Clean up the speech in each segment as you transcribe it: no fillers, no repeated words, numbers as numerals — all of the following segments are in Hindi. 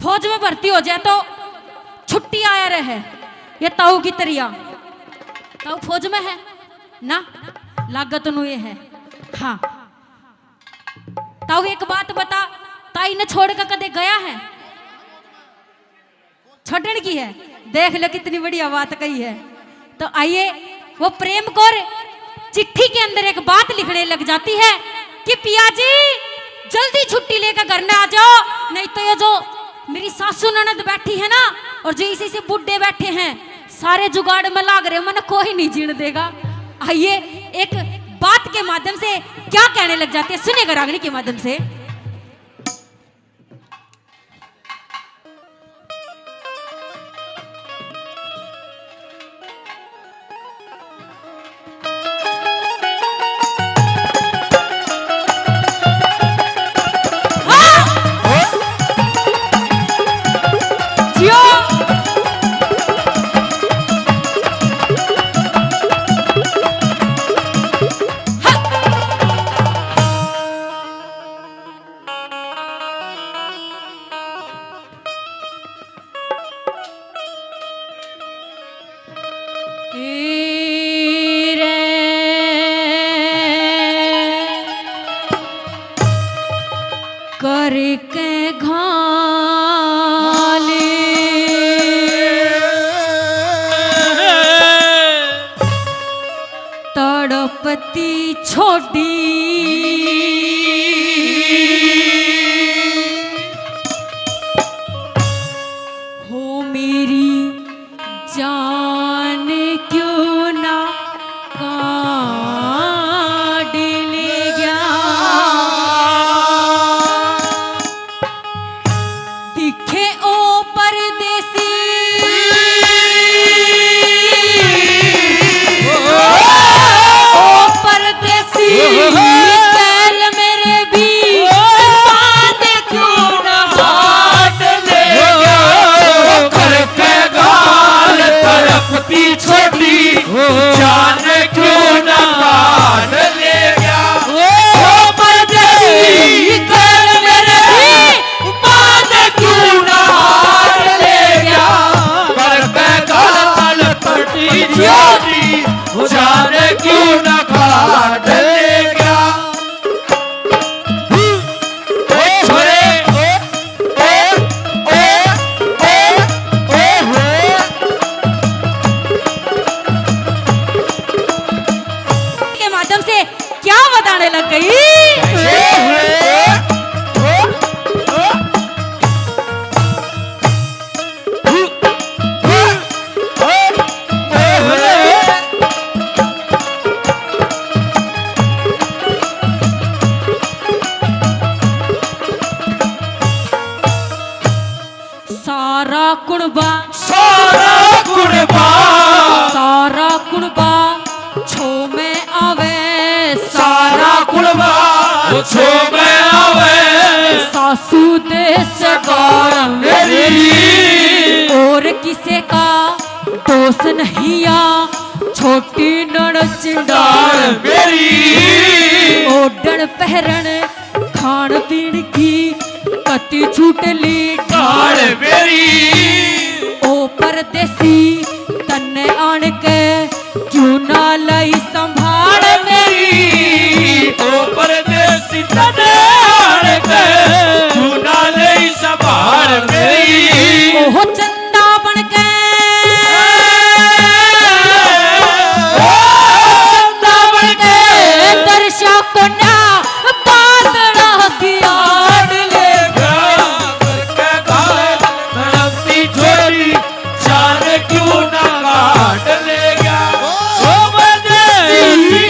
फौज में भर्ती हो जाए तो छुट्टी आया रहे। ये ताऊ की तरिया, ताऊ फौज में है ना, लागत नु ये है। हाँ ताऊ एक बात बता, ताई ने छोड़ कर कदे गया है? छोड़ने की है, देख लो कितनी बढ़िया बात कही है। तो आइए वो प्रेम कौर चिट्ठी के अंदर एक बात लिखने लग जाती है कि पिया जी जल्दी छुट्टी लेकर घर में आ जाओ, नहीं तो ये जो मेरी सासू ननद बैठी है ना और जो इसी से बुड्ढे बैठे हैं सारे जुगाड़ में लाग रहे, मन कोई नहीं जीने देगा। आइए एक बात के माध्यम से क्या कहने लग जाती है, सुनिएगा रागनी के माध्यम से। करके घाले तड़पती छोड़ी हो मेरी जान क्यों ना काट ले गया, दिखे ओ परदेसी ओ परदेसी कैल मेरे भी बात क्यों ना काट ले गया, करके गाल तड़पती छोटी जान क्यों ना काट ले गया, ओ परदेसी कैल मेरे भी बात क्यों ना काट ले गया, करके गाल तड़पती छोटी जान क्यों ना काट ले गया। ओ छोरे के माध्यम से क्या बताने लग गई। सारा कुणबा सारा कुर्बा सारा कुणबा छो में आवे, सारा कुर्बा छो में आवे, सासू दे सगाड़ मेरी और किसे का दोष नहीं आ, छोटी नड़ चिंडार मेरी ओढ़न पहरन खान पीन की कति छूट ली डाल मेरी, ओ परदेसी तन्ने आन के क्यों ना लई संभाल मेरी, ओ परदेसी तने आड़ के तू ना ले संभाल मेरी, ओह चंदा बन के चंदा बन के दर्शा को ना बादड़ा की आड़ ले करके गाल तड़पती छोटी जान क्यों ना काट ले गया, ओ परदेसी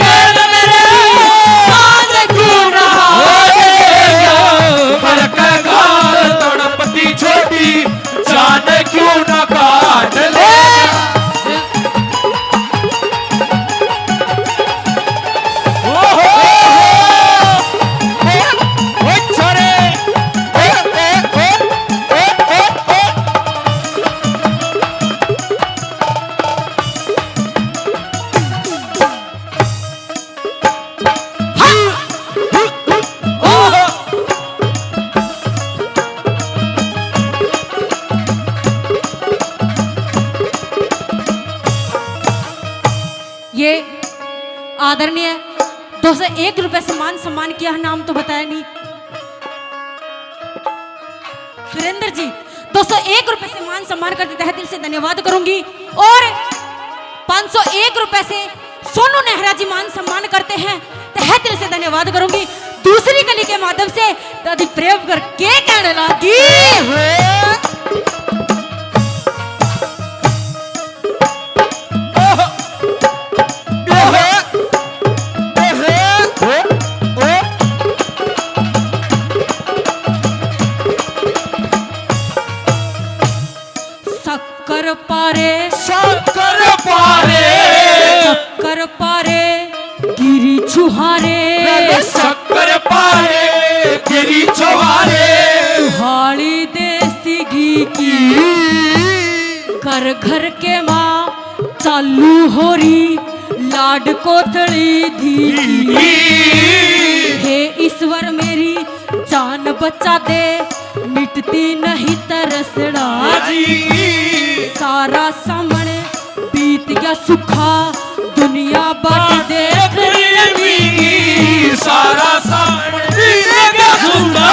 आदरणीय 201 रुपए से मान सम्मान किया, नाम तो बताया नहीं। सुरेंद्र जी 201 रुपए से मान सम्मान करते तहे दिल से धन्यवाद करूंगी। और 501 रुपए से सोनू नेहरा जी मान सम्मान करते हैं, तहे दिल से धन्यवाद करूंगी। दूसरी कली के माध्यम से दादी प्रेम कर के कहने लगी, शक्कर पारे शक्कर पारे शक्कर पारे गिरी छुहारे, शक्कर पारे गिरी छुहारे, सुहाड़ी देसी घी की घर घर के माँ चालू हो रही, लाड कोथड़ी धी हे ईश्वर मेरी जान बचा दे, मिटती नहीं तरसड़ा सारा सामने बीत गया सुखा, दुनिया बाट देख रही सारा सामने बीत गया सुखा,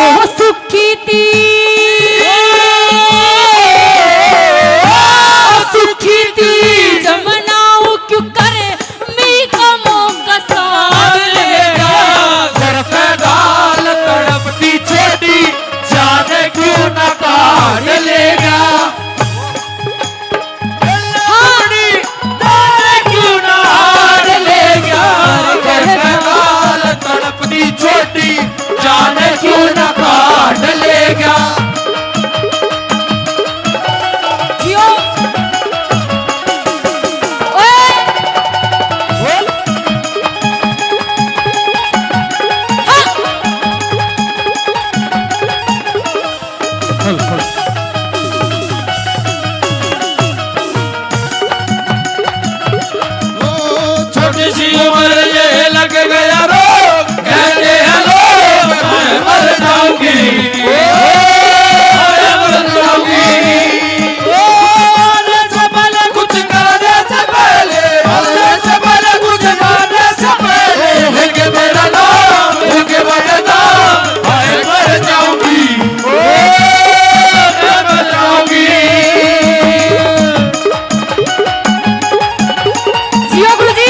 ओ सुखी थी सुखी थी जमनाऊ क्यों करे मी का मौका साथ लेगा, घर पे गाल तड़पती छोटी जाने क्यों न काट लेगा, क्यों न हार लेगा, घर पे गाल तड़पती छोटी जाने क्यों न काट लेगा। जियो ओए छोटी सी उम्र ये लग गया रोग, कहते हैं लोग मैं मर जाऊंगी, मैं मर जाऊंगी, मरने से पहले कुछ करने से पहले, मरने से पहले कुछ करने से पहले, लेके मेरा नाम लेके बदनाम, मैं मर जाऊंगी, मैं मर जाऊंगी। जियो गुरुजी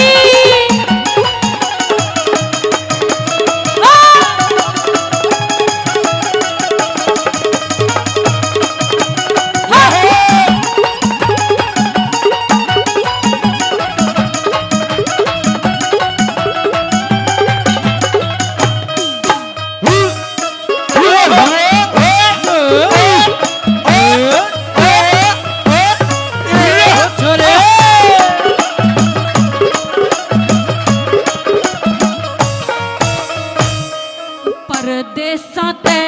परदेसां ते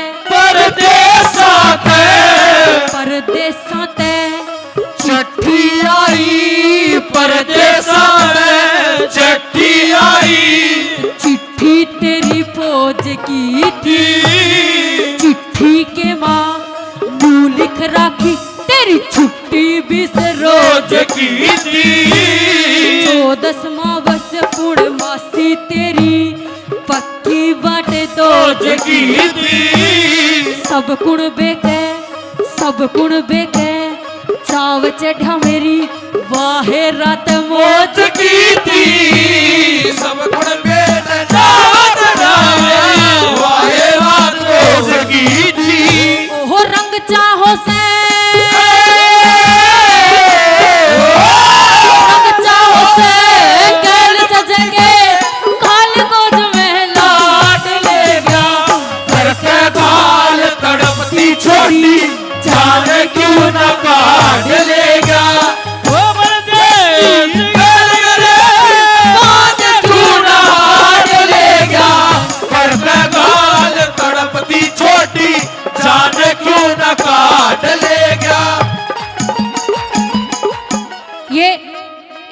परदेसां ते चिट्ठी आई परदेसा में चिट्ठी आई, चिट्ठी तेरी फौज की थी, चिट्ठी के माँ मुँह लिख राखी तेरी छुट्टी भी से रोज रोज की थी, 14वां वर्ष पूर्णमासी तेरी पक्की बाटे रोज दोज की थी, सब कुण बेके चाव चढ़ा मेरी वाहे रात मौज रोज की थी, सब गुण बेद दावत डाले, वाहे रात रोज की थी, ओहो रंग चाहो से रंग चाहो से कैल सजेंगे काल गोद में लाट लेगा, घर पे गाल तड़पती छोटी जाने क्यों न काट लेगा, वो परदेस करे बात क्यों न हार लेगा, घर पे गाल तड़पती छोटी जाने क्यों न काट लेगा। ये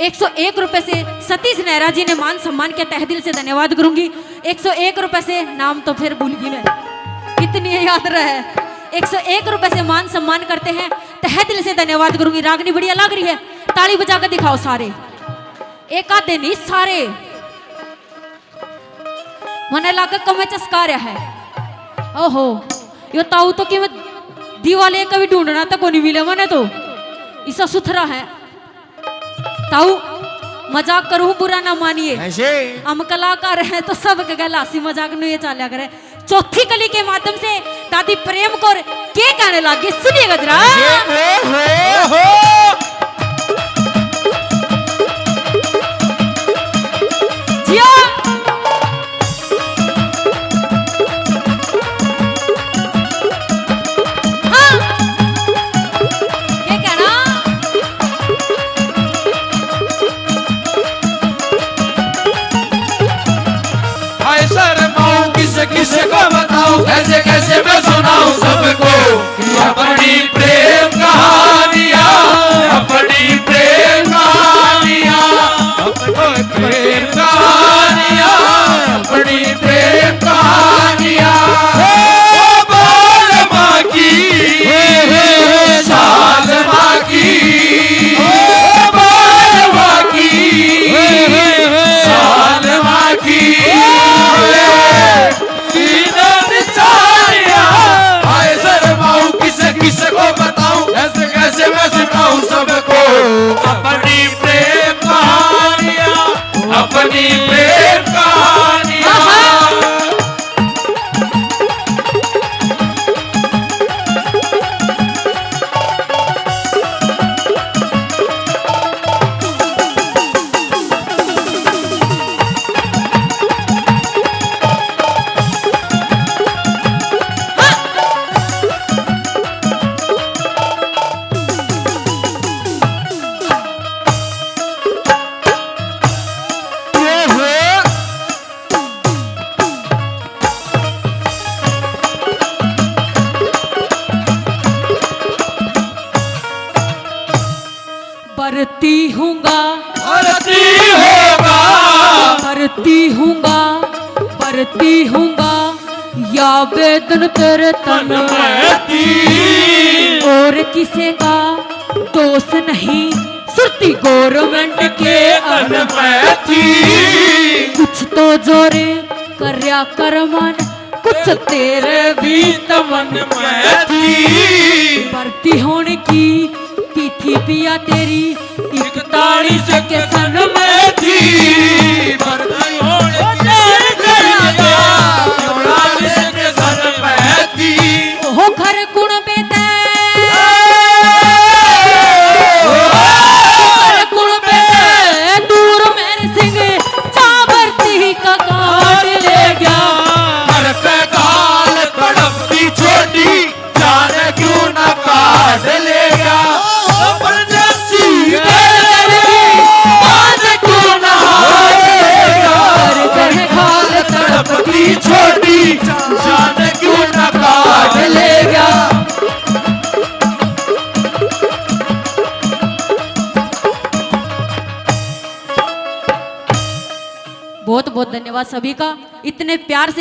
101 रुपए से सतीश नेहरा जी ने मान सम्मान किया, तहे दिल से धन्यवाद करूंगी। 101 रुपए से नाम तो फिर भूल गई मैं, कितनी याद रहे। 101 रुपए से मान सम्मान करते हैं, तहे दिल से धन्यवाद करूंगी। रागनी बढ़िया लग रही है। ताली बजा कर दिखाओ सारे, एक आधे नहीं सारे। मने लागे कमे चस्का रहा है। ओहो यो ताऊ तो कि मैं दीवाले कभी ढूंढना तो को नहीं मिले मने तो इसा सुथरा है। ताऊ मजाक करूं बुरा ना मानिए, हम कलाकार हैं तो सब गल हंसी मजाक नु ये चाल्या करे। चौथी कली के माध्यम से दादी प्रेम को के कहने लगी सुनिएगा जरा। जिया हाँ के कहना हाय शर्माऊं किसे किसे को बताऊं, कैसे कैसे मैं सुनाऊं सबको अपनी प्रेम कहानियां, अपनी प्रेम कहानियां, अपनी प्रेम कहानियां, अपनी प्रेम कहानियां। ओ बाल माँ की साल माँ की, ओ बाल माँ की साल माँ की। किसे को बताऊं, ऐसे कैसे मैं सुनाऊं सबको अपनी प्रेम कहानियां, अपनी प्रेम कहानियां। बरती हूँगा बरती होगा, बरती हूँगा बरती हूँगा या वेदन तेरे तन में थी और किसे का दोष नहीं, सुरती गवर्नमेंट के अन में थी। कुछ तो जोरे कर्या करमन, कुछ तेरे भी तमन में थी भर्ती होने की तिथि पिया तेरी 41 के सन में थी। भर्ती होने के सन में थी। हो घर गुण बेते घर गुण बेते दूर मेरे सिंह चावरती का काट ले गया। घर पे गाल तड़पती छोटी जाने क्यों न काट लेगा। छोटी जाने क्यों न काट लेगा। बहुत बहुत धन्यवाद सभी का इतने प्यार से